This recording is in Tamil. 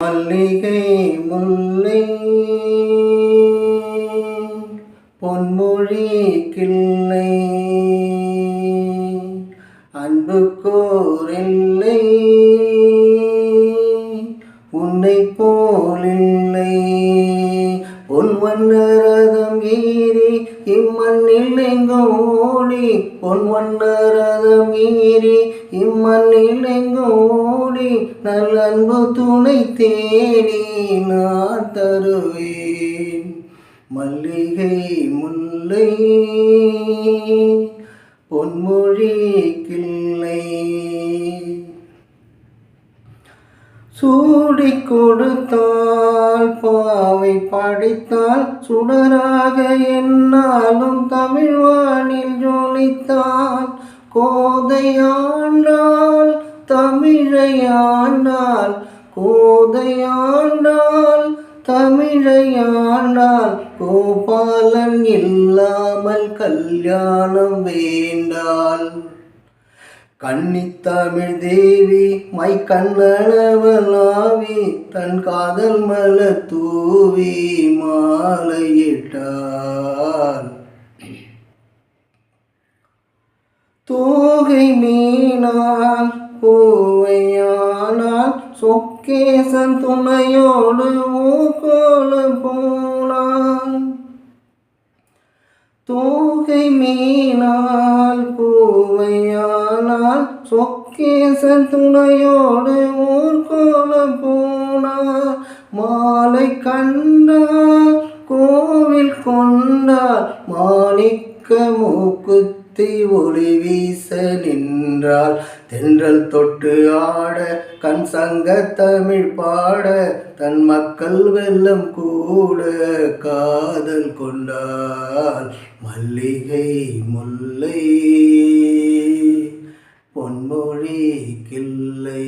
மல்லிகை முல்லை பொன்மொழி கிள்ளை அன்பு கோரில்லை உன்னை போலில்லை பொன் வண்ணரதம் ஏறி இம்மண்ணில் எங்கும் ஓடி பொன் வண்ணரதம் ஏறி இம்மண்ணில் எங்கும் ஓடி நல்ல அன்பு துணை தேடி நான் தருவேன் மல்லிகை முல்லை பொன்மொழி கிள்ளை சூடி கொடுத்தால் பாவை படித்தால் சுடராக என்னாலும் தமிழ்வானில் ஜொலித்தால் கோதையாண்டால் தமிழையாண்டால் கோதையாண்டால் தமிழையாண்டால் கோபாலன் இல்லாமல் கல்யாணம் வேண்டால் கன்னித்தமிழ் தேவி மை கண்ணனவளாவி தன் காதல் மலர் தூவி மாலையிட்டாள் தோகை மீனால் பூவையானால் சொக்கேசன் துணையோடு ஊர்கோலம் போனான் தோகை மீனால் பூவையானால் சொக்கேசன் துணையோடு ஊர்கோலம் போனார் மாலை கண்டார் கோவில் கொண்டார் மாணிக்க மூக்குத்தி ஒளி வீச நின்றாள் தென்றல் தொட்டு ஆட கண் சங்க தமிழ் பாட தன் மக்கள் வெல்லம் கூட காதல் கொண்டாள் மல்லிகை முல்லை பொன்மொழி கிள்ளை.